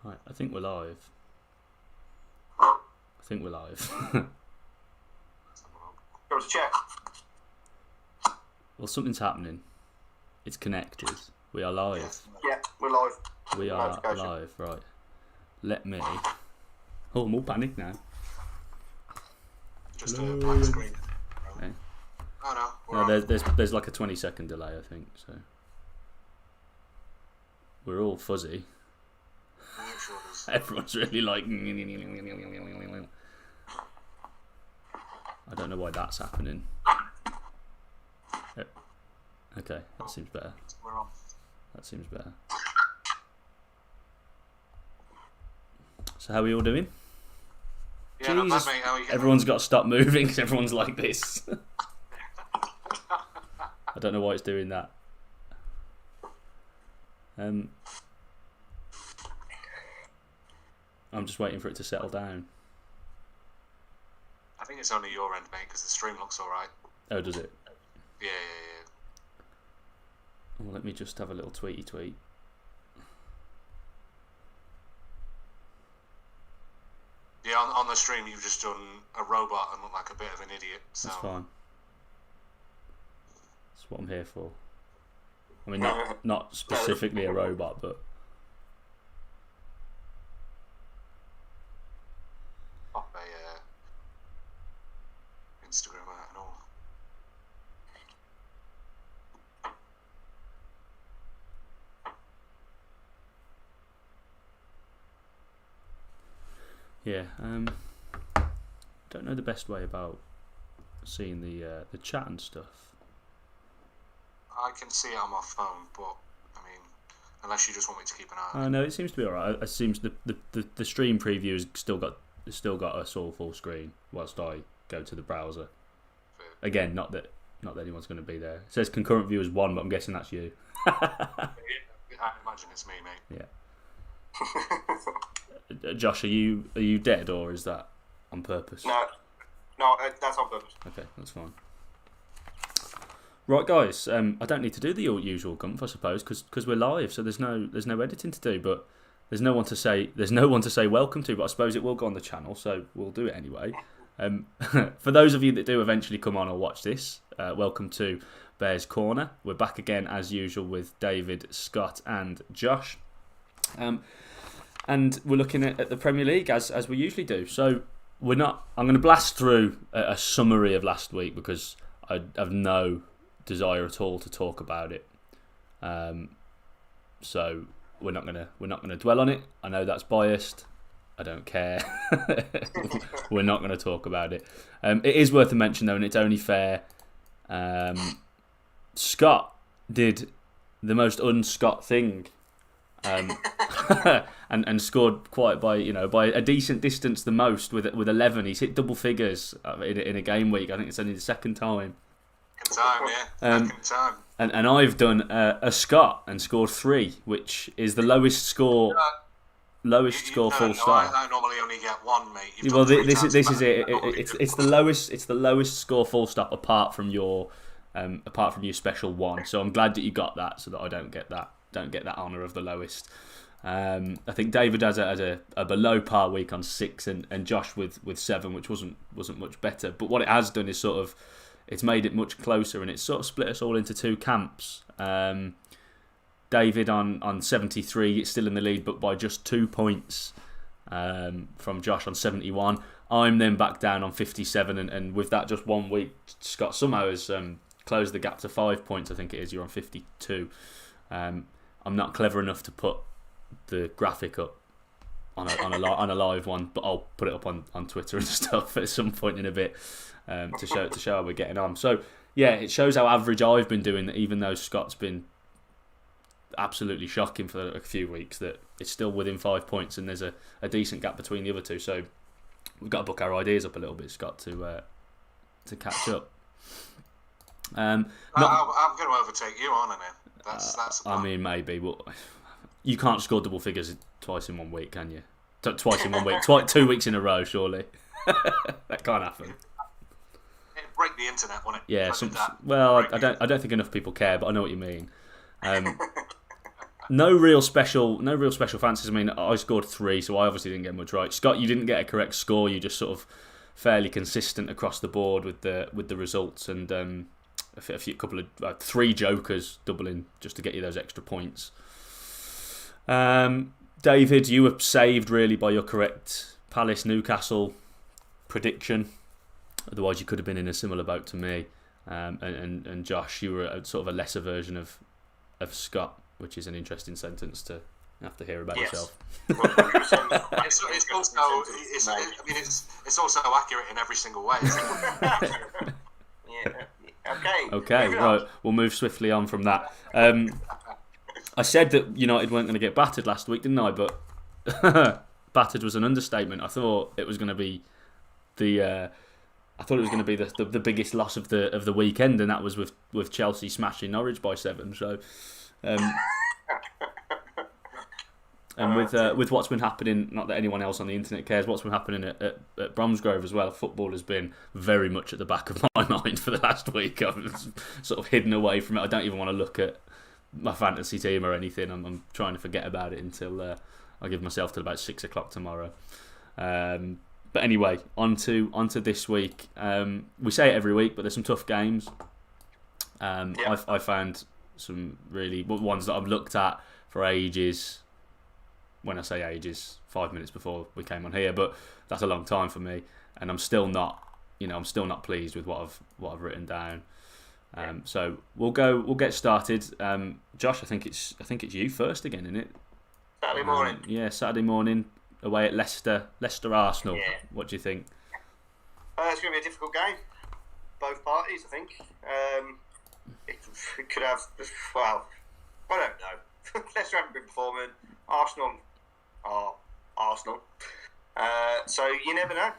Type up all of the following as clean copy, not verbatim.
Right, I think we're live. Go to check. Well, something's happening. It's connected. We are live. Yeah, we're live. We are live, right. Let me... Oh, I'm all panicked now. Just a black screen. Okay. Oh No, no. there's like a 20-second delay, I think, so... We're all fuzzy. Sure Everyone's really like... I don't know why that's happening. Okay, that seems better. We're on. That seems better. So how are we all doing? Yeah, not bad, mate. How are you? Everyone's got to stop moving because everyone's like this. I don't know why it's doing that. I'm just waiting for it to settle down. I think it's only your end, mate, because the stream looks alright. Oh, does it? Yeah. Well, let me just have a little tweety tweet. Yeah, on the stream you've just done a robot and look like a bit of an idiot. So. That's fine. That's what I'm here for. I mean, not specifically a robot, but... Pop a Instagram out and all. Yeah, don't know the best way about seeing the chat and stuff. I can see it on my phone, but I mean, unless you just want me to keep an eye on it. No, it seems to be alright. It seems the stream preview has still got us all full screen whilst I go to the browser. Again, not that anyone's going to be there. It says concurrent viewers 1, but I'm guessing that's you. I imagine it's me, mate. Yeah. Josh, are you dead or is that on purpose? No, that's on purpose. Okay, that's fine. Right, guys. I don't need to do the usual gumph, I suppose, because we're live, so there's no editing to do. But there's no one to say welcome to. But I suppose it will go on the channel, so we'll do it anyway. For those of you that do eventually come on or watch this, welcome to Bears Corner. We're back again as usual with David, Scott, and Josh. And we're looking at the Premier League as we usually do. So I'm going to blast through a summary of last week because I have no desire at all to talk about it. So we're not gonna dwell on it. I know that's biased. I don't care. We're not going to talk about it. It is worth a mention though, and it's only fair. Scott did the most un-Scott thing. And scored quite by a decent distance the most with 11. He's hit double figures in a game week. I think it's only the second time. Second time, yeah. Second time. And I've done a Scott and scored 3, which is the lowest score. Full stop. I normally only get 1, mate. This is it. It's the lowest. It's the lowest score full stop apart from your special 1. So I'm glad that you got that, so that I don't get that honour of the lowest. I think David has a below par week on 6 and Josh with 7, which wasn't much better. But what it has done is it's made it much closer, and it's sort of split us all into 2 camps. David on 73, it's still in the lead, but by just 2 points from Josh on 71. I'm then back down on 57, and with that just 1 week, Scott somehow has closed the gap to 5 points. I think it is. You're on 52. I'm not clever enough to put the graphic up on a live one, but I'll put it up on Twitter and stuff at some point in a bit to show how we're getting on. So yeah, it shows how average I've been doing. That even though Scott's been absolutely shocking for a few weeks, that it's still within 5 points, and there's a decent gap between the other two. So we've got to book our ideas up a little bit, Scott, to catch up. I'm going to overtake you, aren't I? That's the plan. I mean, maybe. Well, you can't score double figures twice in 1 week, can you? Twice in 1 week, 2 weeks in a row, surely. That can't happen. It'd break the internet, wouldn't it? Yeah. I don't think enough people care, but I know what you mean. No real special fancies. I mean, I scored 3, so I obviously didn't get much right. Scott, you didn't get a correct score. You just sort of fairly consistent across the board with the results, and a couple of 3 jokers doubling just to get you those extra points. David, you were saved really by your correct Palace Newcastle prediction. Otherwise, you could have been in a similar boat to me. And Josh, you were sort of a lesser version of Scott, which is an interesting sentence to have to hear about yourself. It's also accurate in every single way. Okay, right. We'll move swiftly on from that. I said that United weren't going to get battered last week, didn't I? But battered was an understatement. I thought it was going to be the biggest loss of the weekend, and that was with Chelsea smashing Norwich by 7. So, and with what's been happening, not that anyone else on the internet cares, what's been happening at Bromsgrove as well. Football has been very much at the back of my mind for the last week. I've sort of hidden away from it. I don't even want to look at my fantasy team or anything. I'm trying to forget about it until I give myself till about 6 o'clock tomorrow. But anyway, on to this week. We say it every week, but there's some tough games. I found some really ones that I've looked at for ages. When I say ages, 5 minutes before we came on here, but that's a long time for me, and I'm still not pleased with what I've written down. So we'll get started. Josh, I think it's you first again, isn't it? Saturday morning. Saturday morning away at Leicester Arsenal. Yeah. What do you think? It's going to be a difficult game. Both parties, I think. It could have. Well, I don't know. Leicester haven't been performing. Arsenal are Arsenal. So you never know.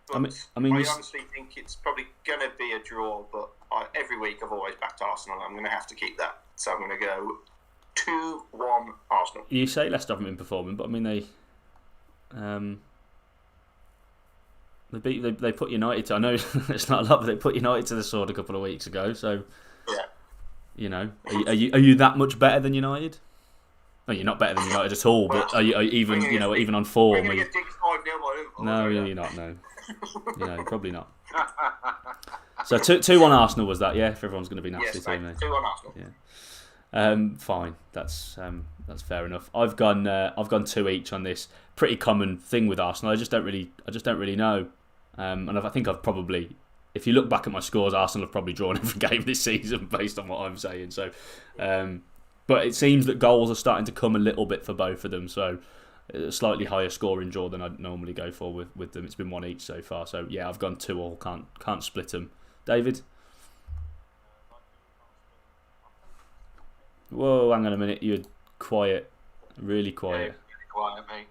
But I honestly think it's probably going to be a draw, but every week I've always backed Arsenal. I'm going to have to keep that. So I'm going to go 2-1 Arsenal. You say Leicester haven't been performing, but I mean they put United to, I know it's not a lot, but they put United to the sword a couple of weeks ago. So yeah, are you that much better than United? No, you're not better than United at all. But are you even even on form? No, you're not. No, probably not. So 2-1 Arsenal was that? Yeah, if everyone's going to be nasty to me. 2-1 Arsenal. Yeah. Fine. That's fair enough. I've gone 2 each on this. Pretty common thing with Arsenal. I just don't really know. And I think I've probably, if you look back at my scores, Arsenal have probably drawn every game this season based on what I'm saying. So, but it seems that goals are starting to come a little bit for both of them. So, a slightly higher scoring draw than I'd normally go for with them. It's been 1 each so far. So yeah, I've gone 2-2. Can't split them. David. Whoa, hang on a minute. You're quiet. Really quiet. Yeah, really quiet, mate.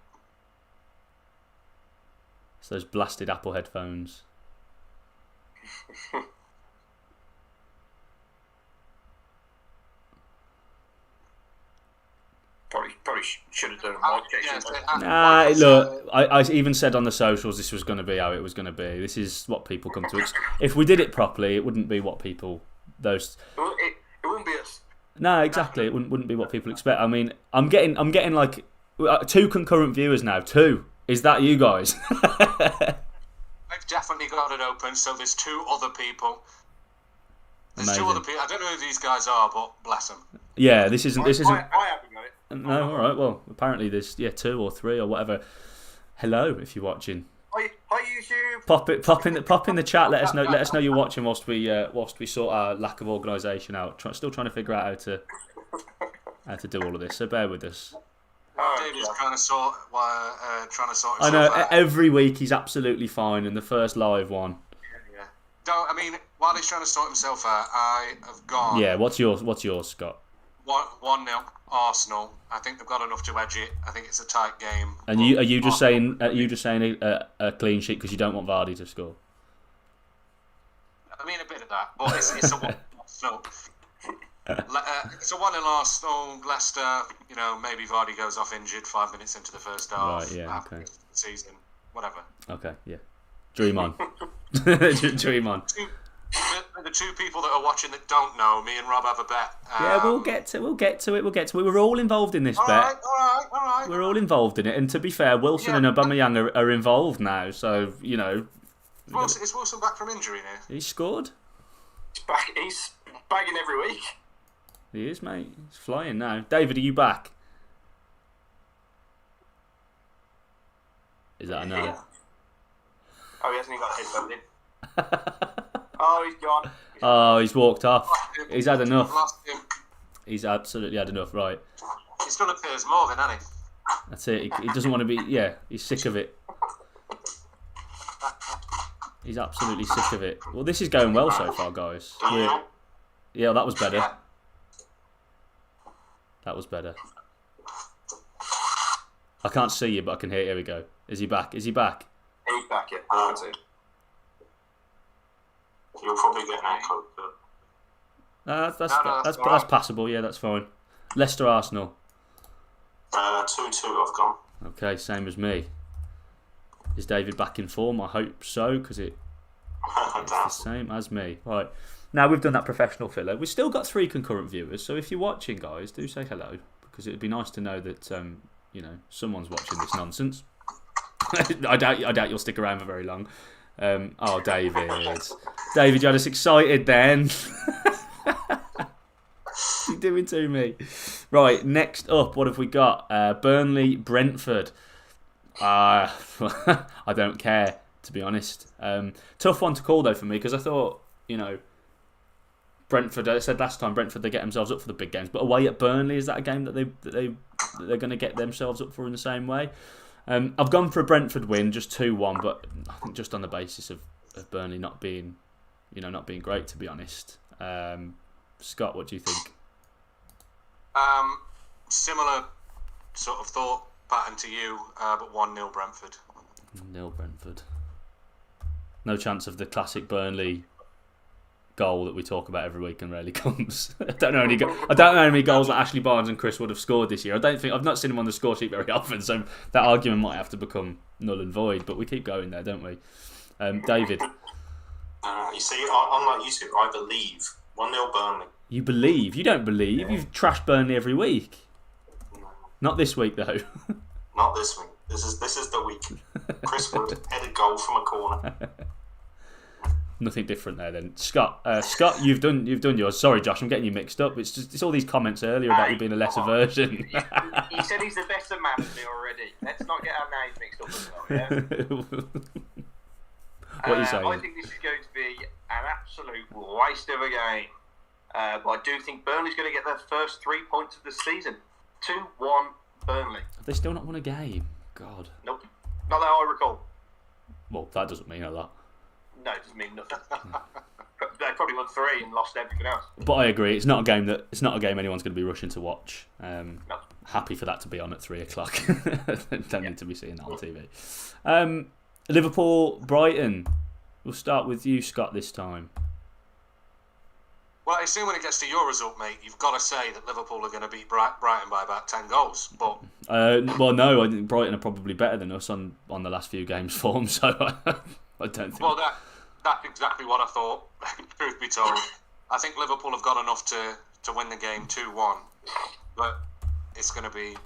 It's those blasted Apple headphones. Probably should have done a look, I even said on the socials this was going to be how it was going to be. This is what people come to expect. If we did it properly, it wouldn't be what people... It wouldn't be us. No, exactly. It wouldn't be what people expect. I mean, I'm getting like 2 concurrent viewers now. 2. Is that you guys? I've definitely got it open, so there's 2 other people. There's Amazing. 2 other people. I don't know who these guys are, but bless them. Yeah, this isn't. I haven't got it. No, all right. Well, apparently there's 2 or 3 or whatever. Hello, if you're watching. Hi YouTube. Pop in the chat. Let us know you're watching whilst we sort our lack of organisation out. Still trying to figure out how to do all of this. So bear with us. David's trying to sort himself I know. out. Every week he's absolutely fine, and the first live one. Yeah. While he's trying to sort himself out, I have gone. Yeah. What's yours, Scott? 1-0 Arsenal. I think they've got enough to edge it. I think it's a tight game. And are you just saying a clean sheet because you don't want Vardy to score? I mean a bit of that, but it's a 1 Arsenal. It's a 1-0 Arsenal. Leicester. Maybe Vardy goes off injured 5 minutes into the first half. Right. Yeah. Okay. Season. Whatever. Okay. Yeah. Dream on. Dream on. the two people that are watching that don't know, me and Rob have a bet. Yeah, we'll get to it. We're all involved in this bet. All right. We're all involved in it, and to be fair, Wilson and Aubameyang are involved now. So Is Wilson back from injury now? He scored. He's bagging every week. He is, mate. He's flying now. David, are you back? Is that a no? Yeah. Oh, he hasn't even got a headphone in. Oh, he's gone. Oh, he's walked off. He's had enough. He's absolutely had enough, right. He's done it for his Morgan, hasn't he? That's it. He doesn't want to be... Yeah, he's sick of it. He's absolutely sick of it. Well, this is going well so far, guys. Yeah, that was better. That was better. I can't see you, but I can hear you. Here we go. Is he back? Is he back? He's back, yeah. I can see. You'll probably get an echo, but... That's passable. Yeah, that's fine. Leicester Arsenal. 2-2 I've gone. Okay, same as me. Is David back in form? I hope so, because it's the same as me. Right. Now we've done that professional filler. We've still got 3 concurrent viewers, so if you're watching, guys, do say hello, because it'd be nice to know that someone's watching this nonsense. I doubt you'll stick around for very long. Oh, David, you had us excited then. What's he doing to me? Right, next up, what have we got? Burnley, Brentford. I don't care, to be honest. Tough one to call though for me, because I thought, Brentford. I said last time, Brentford, they get themselves up for the big games, but away at Burnley, is that a game that they're going to get themselves up for in the same way? I've gone for a Brentford win, just 2-1, but I think just on the basis of Burnley not being great, to be honest. Scott, what do you think? Similar sort of thought pattern to you, but 1-0 Brentford. 0 Brentford. No chance of the classic Burnley goal that we talk about every week and rarely comes. I don't know how many goals that Ashley Barnes and Chris would have scored this year. I've not seen him on the score sheet very often, so that argument might have to become null and void. But we keep going there, don't we? David. You see, unlike you two, I believe 1-0 Burnley. You believe? You don't believe? Yeah. You've trashed Burnley every week. No. Not this week though. Not this week. This is the week. Chris Wood headed goal from a corner. Nothing different there then. Scott, you've done yours. Sorry, Josh, I'm getting you mixed up. It's all these comments earlier about you being a lesser version. He said he's the better man than me already. Let's not get our names mixed up as well, yeah? What are you saying? I think this is going to be an absolute waste of a game. But I do think Burnley's going to get their first 3 points of the season. 2-1 Burnley. Have they still not won a game? God. Nope. Not that I recall. Well, that doesn't mean a lot. No, it doesn't mean nothing. They probably won 3 and lost everything else. But I agree, it's not a game anyone's going to be rushing to watch. No. Happy for that to be on at 3:00. Don't need to be seeing that on TV. Liverpool, Brighton. We'll start with you, Scott, this time. Well, I assume when it gets to your result, mate, you've got to say that Liverpool are going to beat Brighton by about 10 goals. But well, no, I think Brighton are probably better than us on the last few games form, so I don't think... Well, that's exactly what I thought, truth be told. I think Liverpool have got enough to win the game 2-1, but it's going to be,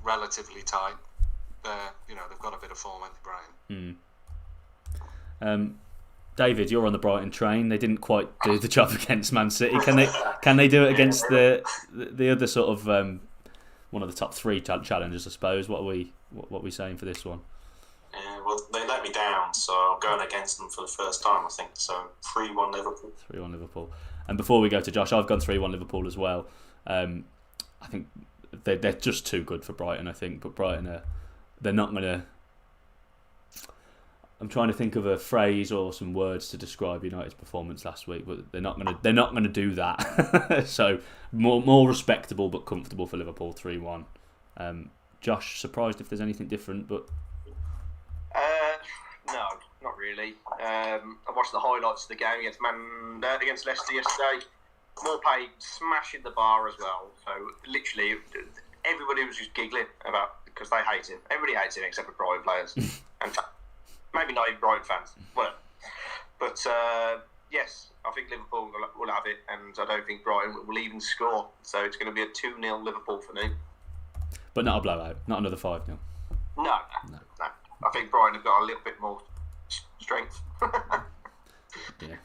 relatively tight. They've got a bit of form, haven't they, Brighton? David, you're on the Brighton train. They didn't quite do the job against Man City. Can they do it against the other sort of one of the top 3 challengers, I suppose? What are we saying for this one? Yeah, well, they let me down, so I'm going against them for the first time, I think. So 3-1 Liverpool. 3-1 Liverpool. And before we go to Josh, I've gone 3-1 Liverpool as well. I think they're just too good for Brighton, I think. But Brighton they're not going to... I'm trying to think of a phrase or some words to describe United's performance last week, but they're not going to do that. So more respectable but comfortable for Liverpool 3-1. Josh, surprised if there's anything different, but no, not really. I watched the highlights of the game against Leicester yesterday. Morpay smashing the bar as well. So literally, everybody was just giggling because they hate him. Everybody hates him except for Brighton players and maybe not even Brighton fans. Well, but yes, I think Liverpool will have it, and I don't think Brighton will even score. So it's going to be a 2-0 Liverpool for me. But not a blowout, not another 5-0. No. I think Brighton have got a little bit more strength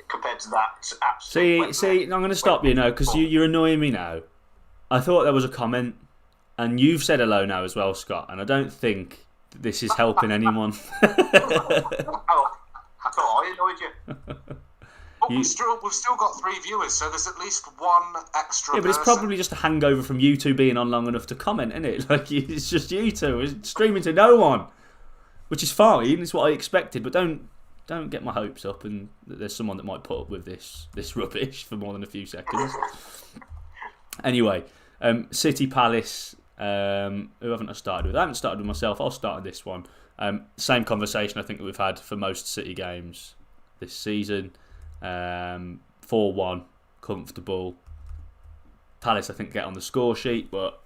compared to that. See, I'm going to stop you now because you're annoying me now. I thought there was a comment, and you've said hello now as well, Scott, and I don't think this is helping anyone. I annoyed you. But we've still got 3 viewers, so there's at least one extra. Yeah, but it's probably just a hangover from you two being on long enough to comment, isn't it? Like, it's just you two. It's streaming to no one, which is fine. It's what I expected, but don't get my hopes up. And there's someone that might put up with this rubbish for more than a few seconds. Anyway, City Palace. Who haven't I started with? I haven't started with myself. I'll start with this one. Same conversation I think that we've had for most City games this season. 4-1, comfortable. Palace I think get on the score sheet, but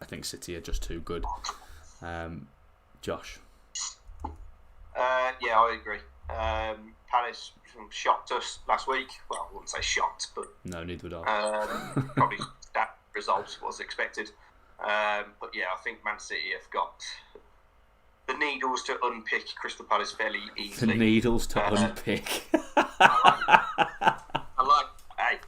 I think City are just too good. Josh? Yeah, I agree. Palace shocked us last week. Well, I wouldn't say shocked, but no, neither would I. Probably that result was expected. But yeah, I think Man City have got the needles to unpick Crystal Palace fairly easily. The needles to unpick. I like. Hey.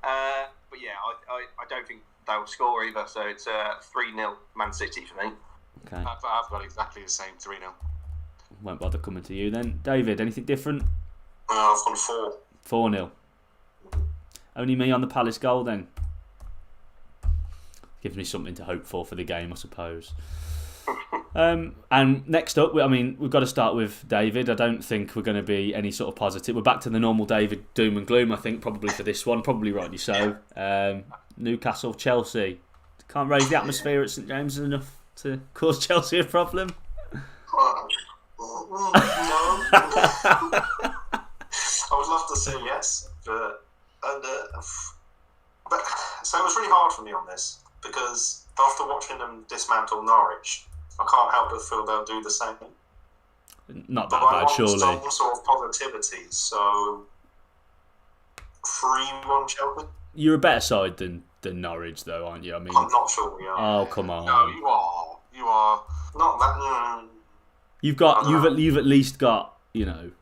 But yeah, I don't think they'll score either. So it's 3-0 Man City for me. Okay. I've got exactly the same 3-0. Won't bother coming to you then. David, anything different? I've gone 4. 4-0. Only me on the Palace goal then. Gives me something to hope for the game, I suppose. And next up, we've got to start with David. I don't think we're going to be any sort of positive. We're back to the normal David doom and gloom, I think, probably for this one. Probably rightly so. Newcastle, Chelsea. Can't raise the atmosphere at St James's enough to cause Chelsea a problem. No. I would love to say yes, but so it was really hard for me on this because after watching them dismantle Norwich, I can't help but feel they'll do the same. Not that bad, surely. Some sort of positivity, so 3-1 Chelsea. You're a better side than Norwich, though, aren't you? I'm not sure we are. Oh, come on. No, you are. Not that. You've at least got, even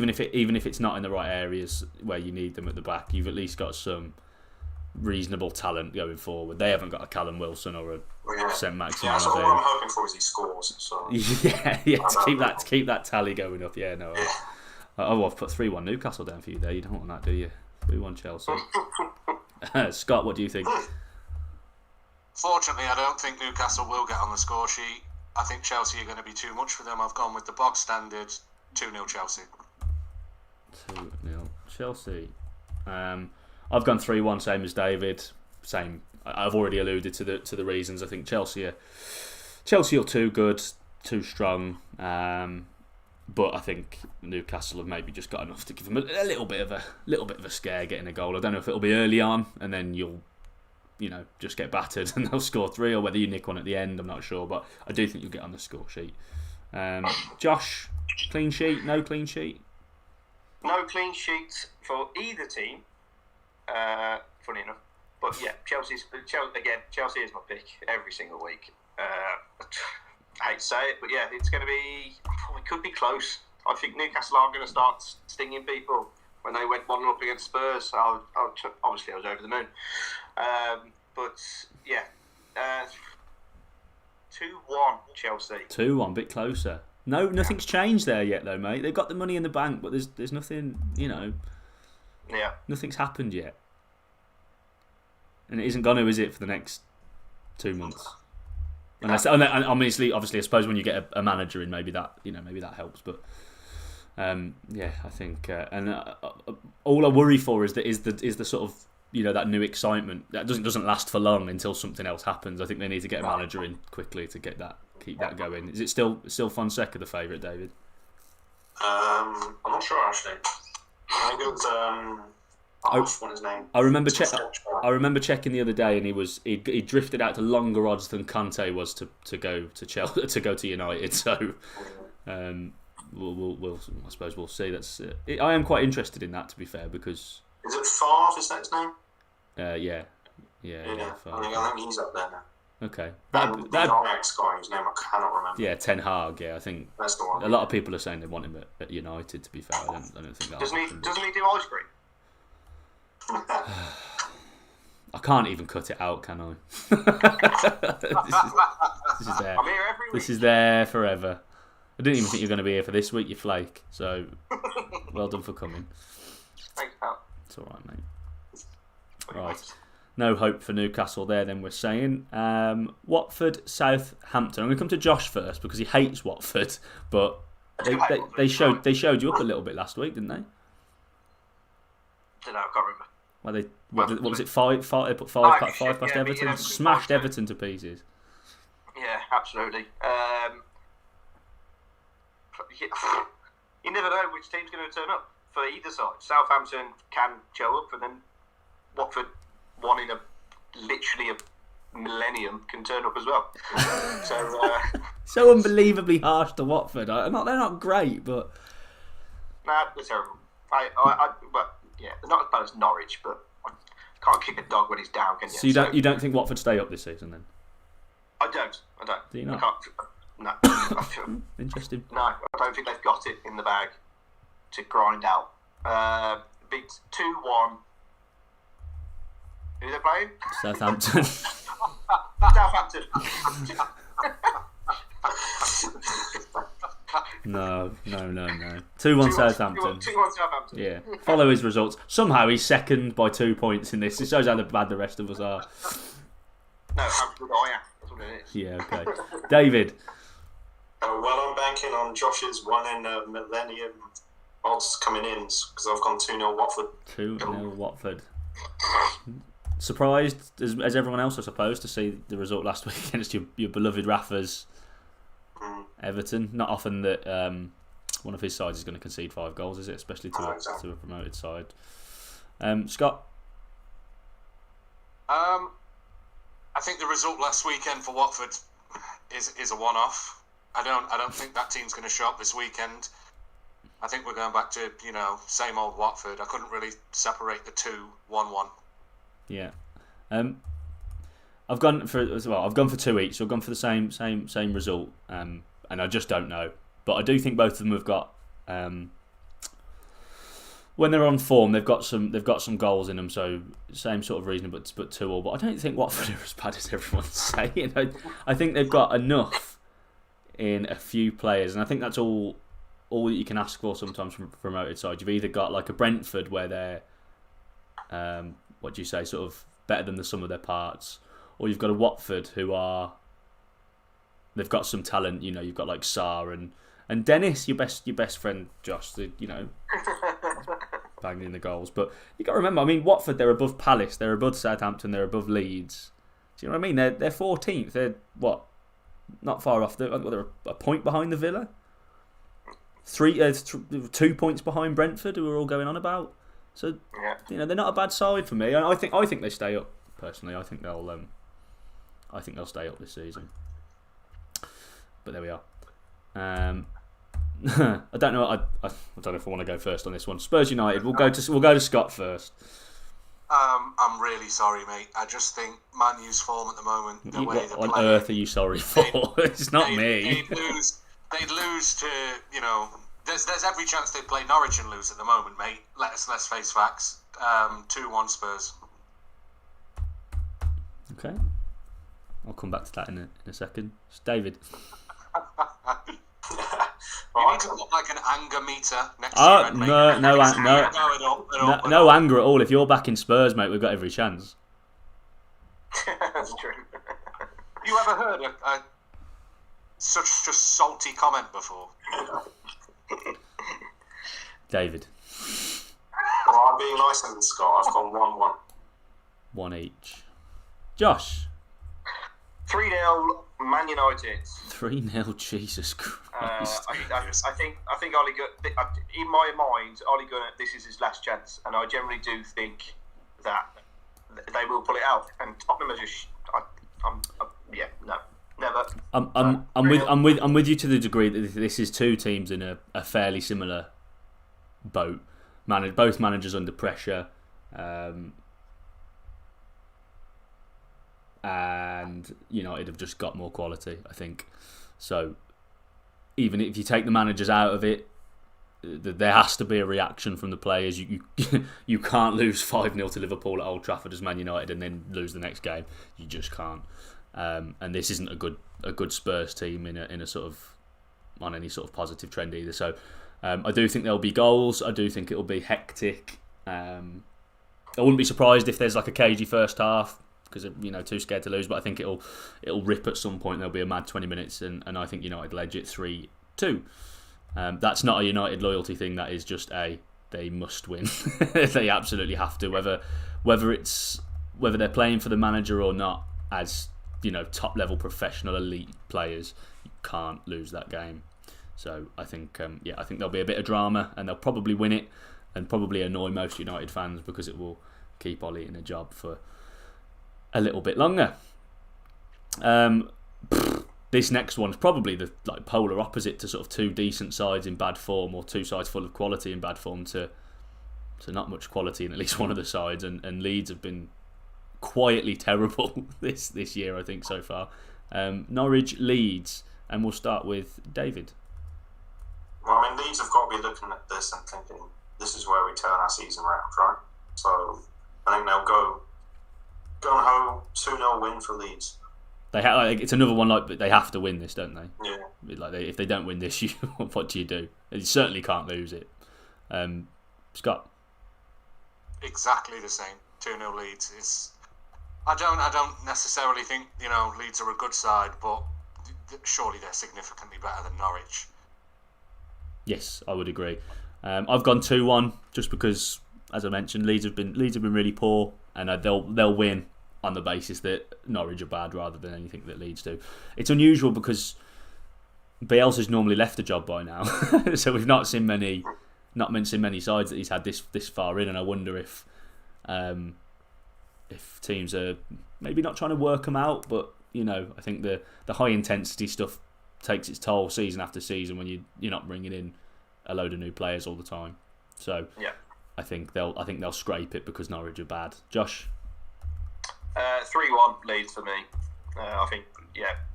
if it's not in the right areas where you need them at the back, you've at least got some reasonable talent going forward. They haven't got a Callum Wilson or a St Maximin. Yeah, so all I'm hoping for is he scores. So to keep that tally going up. Yeah, no. I've put 3-1 Newcastle down for you there. You don't want that, do you? 3-1 Chelsea. Scott, what do you think? Fortunately, I don't think Newcastle will get on the score sheet. I think Chelsea are going to be too much for them. I've gone with the bog standard 2-0 Chelsea. 2-0 Chelsea. I've gone 3-1, same as David. Same. I've already alluded to the reasons. I think Chelsea are too good, too strong. But I think Newcastle have maybe just got enough to give them a little bit of a scare getting a goal. I don't know if it'll be early on and then you'll just get battered and they'll score 3, or whether you nick one at the end. I'm not sure, but I do think you'll get on the score sheet. Josh, clean sheet? No clean sheet? No clean sheet for either team. Funny enough, but yeah, Chelsea is my pick every single week. I hate to say it, but yeah, it's going to be. It could be close. I think Newcastle are going to start stinging people when they went 1-up against Spurs. Obviously, I was over the moon. But yeah, 2-1 Chelsea. 2-1, bit closer. No, nothing's changed there yet, though, mate. They've got the money in the bank, but there's nothing. Yeah. Nothing's happened yet, and it isn't going to, is it, for the next 2 months? Unless, obviously, I suppose when you get a manager in, maybe that helps. But yeah, I think, and all I worry for is the sort of that new excitement that doesn't last for long until something else happens. I think they need to get a manager in quickly to keep that going. Is it still Fonseca the favourite, David? I'm not sure actually. I think it was what's his name? I remember checking the other day, and he drifted out to longer odds than Conte was to go to Chelsea, to go to United. So I suppose we'll see. I am quite interested in that, to be fair, because is it Favre? Is that his name? Yeah. I think he's up there now. Okay. That Ajax guy whose name I cannot remember. Yeah, Ten Hag. Yeah, I think that's the one. A lot of people are saying they want him at United. To be fair, I don't think that. Doesn't he do ice cream? I can't even cut it out, can I? This is there. I'm here every week. This is there forever. I didn't even think you were going to be here for this week, you flake. So, well done for coming. Thanks, pal. It's all right, mate. Right. No hope for Newcastle there, then we're saying. Watford, Southampton. I'm going to come to Josh first because he hates Watford, but they showed you up a little bit last week, didn't they? I can't remember. Well, what was it? Five? They put five past Everton. Yeah, Smashed Everton to pieces. Yeah, absolutely. You never know which team's going to turn up for either side. Southampton can show up, and then Watford, one in literally a millennium, can turn up as well. So unbelievably harsh to Watford. They're not great, but nah, they're terrible. But yeah, they're not as bad as Norwich, but I can't kick a dog when he's down, can you? So you don't think Watford stay up this season then? I don't. Do you not? No. Interesting. No, I don't think they've got it in the bag to grind out. Beat 2-1. Who are they playing? Southampton. Southampton. No. 2-1 Southampton. 2-1 Southampton. Yeah. Follow his results. Somehow he's second by 2 points in this. It shows how bad the rest of us are. No, how good I am. That's what it is. Yeah, okay. David. Well, I'm banking on Josh's one in millennium odds coming in because I've gone 2-0 Watford. 2-0 Watford. Surprised as everyone else, I suppose, to see the result last week against your beloved Rafa's Everton. Not often that one of his sides is going to concede 5 goals, is it? Especially to a promoted side. Scott? I think the result last weekend for Watford is a one-off. I don't think that team's going to show up this weekend. I think we're going back to same old Watford. I couldn't really separate the two 1-1. Yeah, I've gone for 2 each. So I've gone for the same result, and I just don't know. But I do think both of them have got when they're on form, they've got some goals in them. So same sort of reason, but 2-2. But I don't think Watford are as bad as everyone's saying. I think they've got enough in a few players, and I think that's all that you can ask for sometimes from promoted side. You've either got like a Brentford where they're what do you say, sort of better than the sum of their parts, or you've got a Watford they've got some talent. You've got like Sarr and Dennis, your best friend Josh, banging in the goals. But you got to remember, I mean, Watford, they're above Palace, they're above Southampton, they're above Leeds. Do you know what I mean? They're 14th. They're what? Not far off. They're a point behind the Villa. 2 points behind Brentford, who we're all going on about. So they're not a bad side for me. I think they stay up. Personally, I think they'll stay up this season. But there we are. I don't know. I don't know if I want to go first on this one. Spurs United. We'll go to Scott first. I'm really sorry, mate. I just think Man U's form at the moment. What on earth are you sorry for? It's not me. They'd lose to There's every chance they play Norwich and lose at the moment, mate. Let's face facts. 2-1 Spurs. Okay. I'll come back to that in a second. It's David. You need to put like an anger meter next to you. No anger at all. If you're back in Spurs, mate, we've got every chance. That's true. You ever heard such a salty comment before? David. Well, I'm being nicer than Scott. I've gone 1-1. 1 each. Josh. 3-0 Man United. 3-0, Jesus Christ. I think Ole Gunnar, in my mind, Ole Gunnar, this is his last chance, and I generally do think that they will pull it out. And Tottenham are just, no. Never. I'm with you to the degree that this is two teams in a fairly similar boat. Both managers under pressure, and United have just got more quality, I think. So even if you take the managers out of it, there has to be a reaction from the players. You can't lose 5-0 to Liverpool at Old Trafford as Man United and then lose the next game. You just can't. And this isn't a good Spurs team in a sort of on any sort of positive trend either. So I do think there'll be goals. I do think it'll be hectic. I wouldn't be surprised if there's like a cagey first half because too scared to lose. But I think it'll rip at some point. There'll be a mad 20 minutes, and I think United ledge it 3-2. That's not a United loyalty thing. That is just they must win. They absolutely have to. Whether they're playing for the manager or not, as top level professional elite players, you can't lose that game. So I think there'll be a bit of drama, and they'll probably win it, and probably annoy most United fans because it will keep Ollie in a job for a little bit longer. This next one's probably the polar opposite to sort of two decent sides in bad form, or two sides full of quality in bad form, to not much quality in at least one of the sides, and Leeds have been quietly terrible this year, I think, so far. Norwich, Leeds, and we'll start with David. Well, I mean, Leeds have got to be looking at this and thinking, this is where we turn our season round, right? So I think they'll go and home 2-0 win for Leeds. It's another one but they have to win this, don't they? Yeah. If they don't win this, what do you do? You certainly can't lose it. Scott. Exactly the same. 2-0 Leeds. I don't necessarily think Leeds are a good side, but surely they're significantly better than Norwich. Yes, I would agree. I've gone 2-1 just because, as I mentioned, Leeds have been really poor, and they'll win on the basis that Norwich are bad rather than anything that Leeds do. It's unusual because Bielsa's normally left the job by now, so we've not seen many sides that he's had this far in, and I wonder if teams are maybe not trying to work them out, but I think the high intensity stuff takes its toll season after season when you're not bringing in a load of new players all the time. So yeah, I think they'll scrape it because Norwich are bad. Josh. 3-1 Leeds for me. I think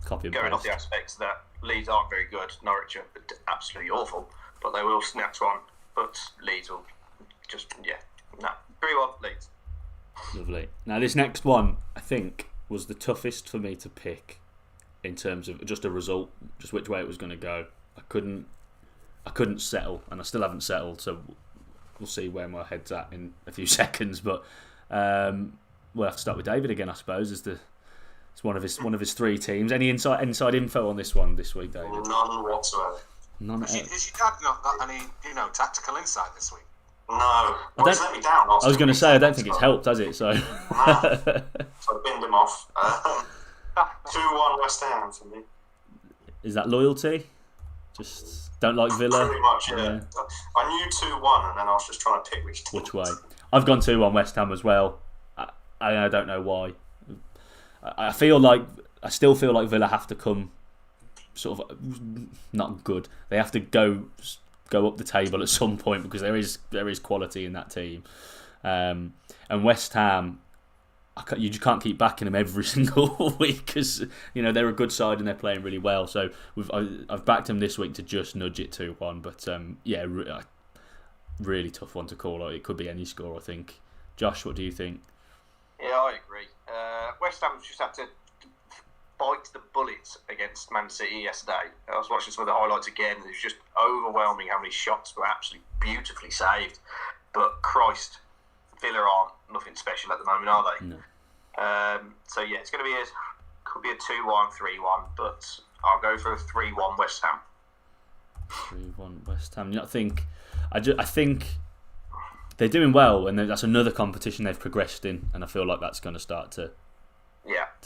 Copy and going paste. off the aspects that Leeds aren't very good, Norwich are absolutely awful, but they will snatch one. But Leeds will 3-1 Leeds. Lovely. Now this next one I think was the toughest for me to pick in terms of just a result, just which way it was going to go. I couldn't settle, and I still haven't settled. So we'll see where my head's at in a few seconds. But we'll have to start with David again, I suppose. It's one of his three teams. Any inside info on this one this week, David? None whatsoever. None. Is your dad not got any tactical insight this week? No. Well, he's let me down last I was going to week, say I don't think it's helped, has it? So. So I binned him off. 2-1 West Ham for me. Is that loyalty? Just don't like Villa? Pretty much, yeah. I knew 2-1, and then I was just trying to pick which team. Which way? I've gone 2-1 West Ham as well. I don't know why. I still feel like Villa have to come sort of not good. They have to go up the table at some point because there is quality in that team. And West Ham, you just can't keep backing them every single week because they're a good side and they're playing really well. So I've backed them this week to just nudge it 2-1. But really tough one to call. It could be any score, I think. Josh, what do you think? Yeah, I agree. West Ham just had to bite the bullets against Man City yesterday. I was watching some of the highlights again. It was just overwhelming how many shots were absolutely beautifully saved. But Christ, Villa aren't nothing special at the moment, are they? No. So yeah, it's going to be could be a 2-1, 3-1, but I'll go for a 3-1 West Ham. 3-1 West Ham. I think they're doing well, and that's another competition they've progressed in, and I feel like that's going to start to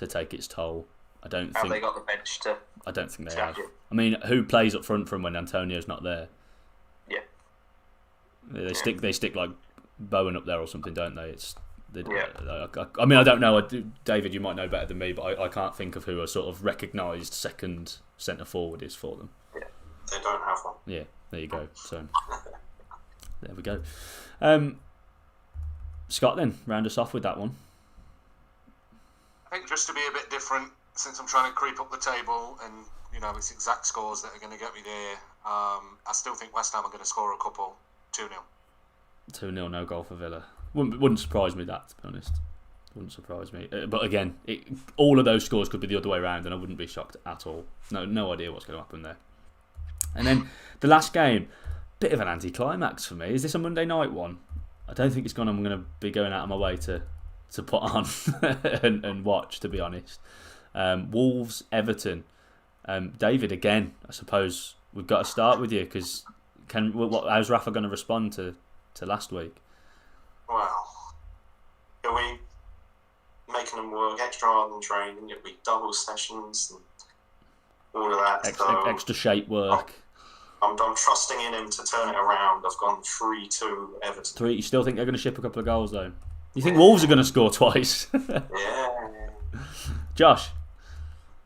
take its toll. Have they got the bench to? I don't think they have. I mean, who plays up front from when Antonio's not there? Yeah. They stick like Bowen up there or something, don't they? I mean, I don't know. David, you might know better than me, but I can't think of who a sort of recognised second centre forward is for them. Yeah, they don't have one. Yeah, there you go. So there we go. Scott, then round us off with that one. I think just to be a bit different, since I'm trying to creep up the table, and it's exact scores that are going to get me there. I still think West Ham are going to score a couple. 2-0. 2-0, no goal for Villa. Wouldn't surprise me, that, to be honest. Wouldn't surprise me. But again, all of those scores could be the other way around, and I wouldn't be shocked at all. No idea what's going to happen there. And then the last game, bit of an anticlimax for me. Is this a Monday night one? I don't think it's gone. I'm going to be going out of my way to put on and watch, to be honest. Wolves, Everton. David, again, I suppose we've got to start with you, because how's Rafa going to respond to last week? Well, are we making them work extra hard in training? It'll be double sessions and all of that. Extra shape work. I'm trusting in him to turn it around. I've gone 3-2 Everton. You still think they're going to ship a couple of goals, though? You think Wolves are going to score twice? Yeah. Josh?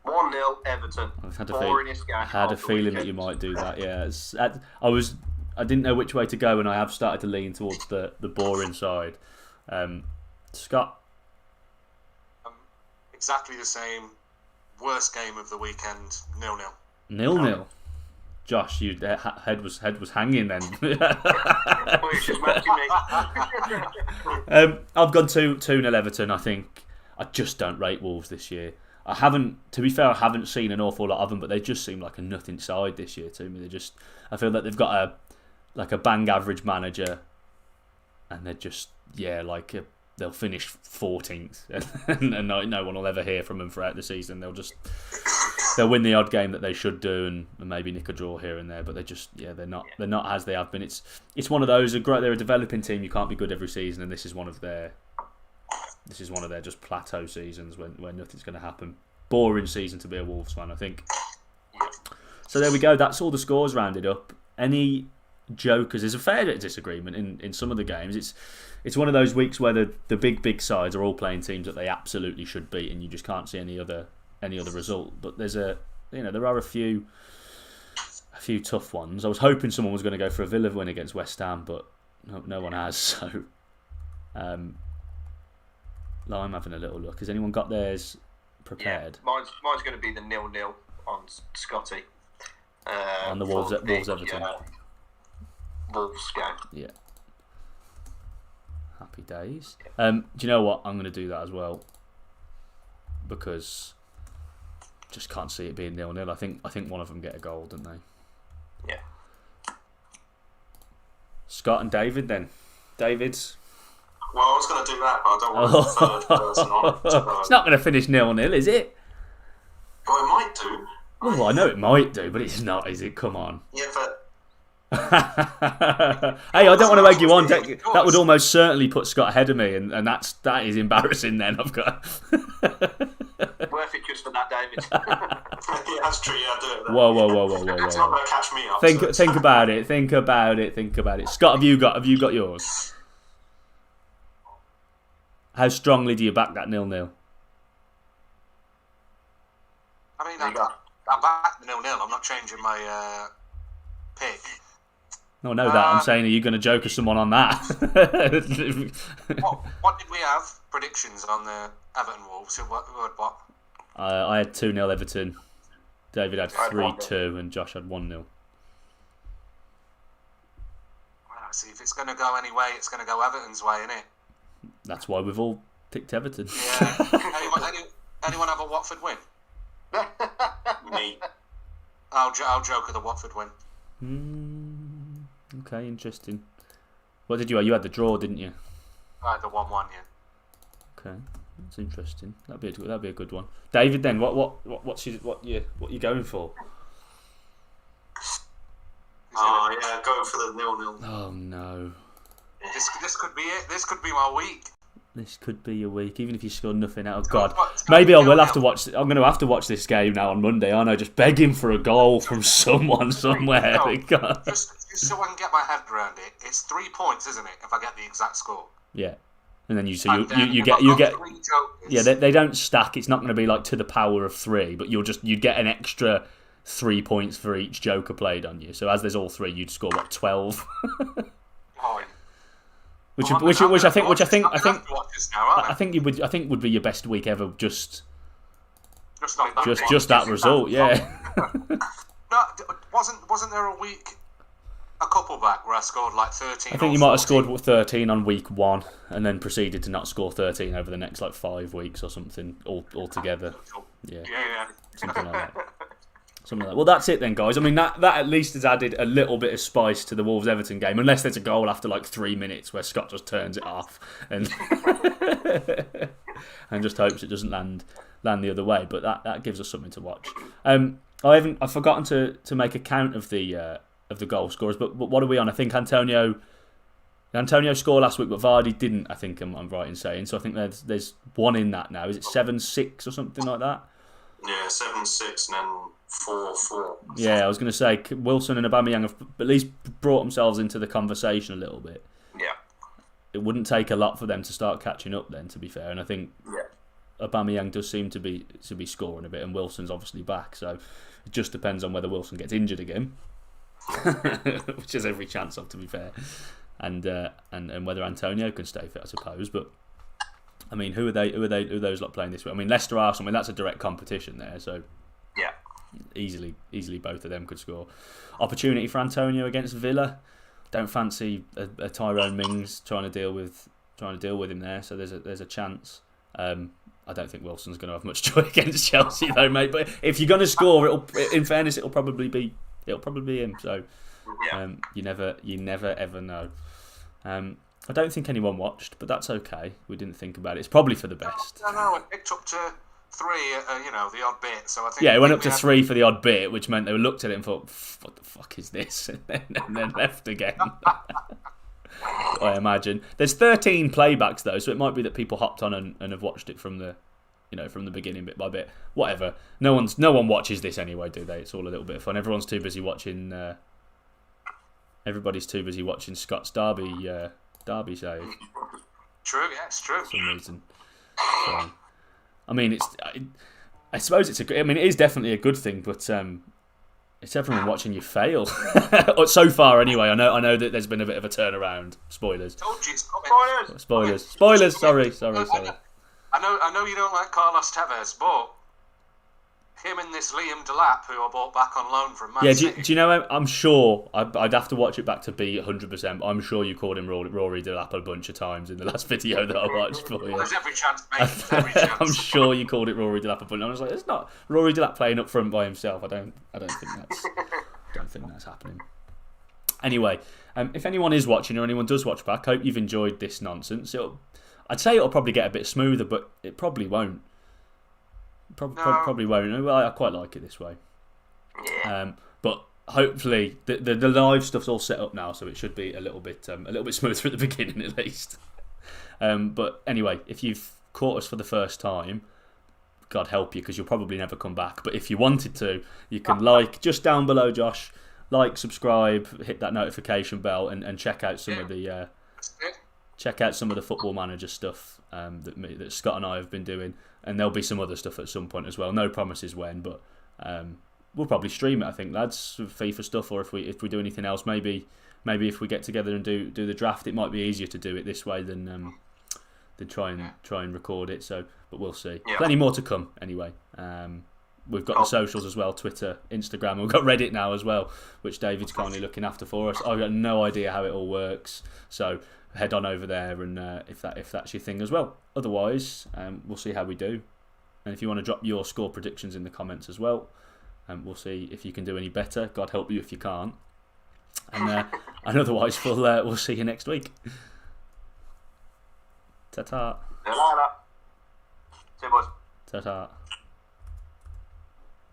1-0 Everton. I had a feeling that you might do that. Yeah, I didn't know which way to go, and I have started to lean towards the boring side. Scott? Exactly the same. Worst game of the weekend. 0-0. 0-0. Josh, your head was hanging then. I've gone 2-0 Everton. I think I just don't rate Wolves this year. To be fair, I haven't seen an awful lot of them, but they just seem like a nothing side this year to me. I feel like they've got a bang average manager, and they're just they'll finish 14th, and no one will ever hear from them throughout the season. They'll win the odd game that they should do, and maybe nick a draw here and there, but they're not as they have been. It's one of those. They're a developing team. You can't be good every season, and this is one of their just plateau seasons when nothing's going to happen. Boring season to be a Wolves fan, I think. So there we go. That's all the scores rounded up. Any jokers? There's a fair bit of disagreement in some of the games. It's one of those weeks where the big sides are all playing teams that they absolutely should beat, and you just can't see any other result. But there are a few tough ones. I was hoping someone was going to go for a Villa win against West Ham, but no one has. So I'm having a little look. Has anyone got theirs prepared? Yeah, mine's going to be the 0-0 on Scotty. On the Wolves Everton. Wolves game. Yeah. Happy days. Do you know what? I'm going to do that as well, because just can't see it being 0-0. I think one of them get a goal, don't they? Yeah. Scott and David then. David's. Well, I was going to do that, but I don't want the third person on it. So. It's not going to finish 0-0, is it? Well, it might do. Well, I know it might do, but it's not, is it? Come on. Yeah, but... Hey, I don't want to egg you on. That would almost certainly put Scott ahead of me, and that is embarrassing then. I've got... Worth it just for that, David. Yeah, that's true. Yeah, do it. Whoa. It's not going to catch me up. Think about it. Scott, have you got yours? How strongly do you back that 0-0? I mean, I back the 0-0. I'm not changing my pick. No, I know that. I'm saying, are you going to joke with someone on that? What did we have? Predictions on the Everton Wolves? Who had what? I had 2-0 Everton. David had 3-2, and Josh had 1-0. Well, see, if it's going to go any way, it's going to go Everton's way, isn't it? That's why we've all picked Everton. Yeah. anyone have a Watford win? Me. I'll joke with a Watford win. Okay, interesting. What did you have? You had the draw, didn't you? I had the 1-1, yeah. Okay, that's interesting. That'd be a good one. David, then what you going for? Yeah, go for the 0-0. Oh no. This could be it. This could be my week. This could be your week, even if you score nothing out. Oh God, maybe I will have to watch. I'm going to have to watch this game now on Monday, aren't I? Just begging for a goal from someone somewhere. Just so I can get my head around it. It's 3 points, isn't it? If I get the exact score. Yeah. And then you get yeah, they don't stack. It's not going to be like to the power of 3, but you'd get an extra 3 points for each joker played on you. So as there's all 3, you'd score 12. Which I think would be your best week ever. Just that result, yeah. No, wasn't there a week a couple back where I scored like 13? I think you might have scored 13 on week 1 and then proceeded to not score 13 over the next like 5 weeks or something altogether. Yeah. Something like that. Well, that's it then, guys. I mean, that at least has added a little bit of spice to the Wolves-Everton game, unless there's a goal after like 3 minutes where Scott just turns it off and and just hopes it doesn't land the other way. But that gives us something to watch. I've forgotten to make a count of the goal scorers, but what are we on? I think Antonio scored last week, but Vardy didn't. I think I'm right in saying. So I think there's one in that now. Is it 7-6 or something like that? Yeah, 7-6 and then 4-4. Yeah, I was going to say Wilson and Aubameyang have at least brought themselves into the conversation a little bit. Yeah. It wouldn't take a lot for them to start catching up then, to be fair, and I think Aubameyang does seem to be scoring a bit, and Wilson's obviously back, so it just depends on whether Wilson gets injured again, which has every chance of, to be fair, and whether Antonio can stay fit, I suppose. But I mean, who are those lot playing this week? I mean, Leicester, Arsenal. I mean, that's a direct competition there, so yeah, easily both of them could score. Opportunity for Antonio against Villa. Don't fancy a Tyrone Mings trying to deal with him there, so there's a chance. I don't think Wilson's going to have much joy against Chelsea though, mate. But if you're going to score, in fairness, it'll probably be him. So you never ever know. I don't think anyone watched, but that's okay. We didn't think about it. It's probably for the best. No, it picked up to 3, the odd bit. So I think it went up to 3 for the odd bit, which meant they looked at it and thought, "What the fuck is this?" and then left again. I imagine there's 13 playbacks though, so it might be that people hopped on and have watched it from the beginning bit by bit. Whatever. No one watches this anyway, do they? It's all a little bit of fun. Everyone's too busy watching. Everybody's too busy watching Scott's Derby save. True, yeah, it's true. For some reason. So, I mean, I suppose it is definitely a good thing, but it's everyone watching you fail. So far, anyway. I know that there's been a bit of a turnaround. Spoilers. Told you it's coming. Spoilers. Sorry. I know you don't like Carlos Tevez, but him and this Liam Delap, who I bought back on loan from Man City. Do you know? I'm sure I'd have to watch it back to be 100%. I'm sure you called him Rory Delap a bunch of times in the last video that I watched for you. There's every chance, mate. I'm sure you called it Rory Delap a bunch. I was like, it's not Rory Delap playing up front by himself. I don't think that's happening. Anyway, if anyone is watching or anyone does watch back, hope you've enjoyed this nonsense. I'd say it'll probably get a bit smoother, but it probably won't. Probably won't. Well, I quite like it this way. Yeah. But hopefully the live stuff's all set up now, so it should be a little bit smoother at the beginning at least. But anyway, if you've caught us for the first time, God help you, because you'll probably never come back. But if you wanted to, you can just down below, Josh, subscribe, hit that notification bell, and check out some of the Football Manager stuff that Scott and I have been doing. And there'll be some other stuff at some point as well. No promises when, but we'll probably stream it, I think, lads, FIFA stuff, or if we do anything else, maybe if we get together and do the draft, it might be easier to do it this way than try and record it. So, but we'll see. Yeah. Plenty more to come anyway. We've got the socials as well, Twitter, Instagram. We've got Reddit now as well, which David's kindly looking after for us. I've got no idea how it all works, so head on over there and if that's your thing as well. Otherwise, we'll see how we do. And if you want to drop your score predictions in the comments as well, we'll see if you can do any better. God help you if you can't. And otherwise, we'll see you next week. Ta-ta. See you, boys. Ta-ta.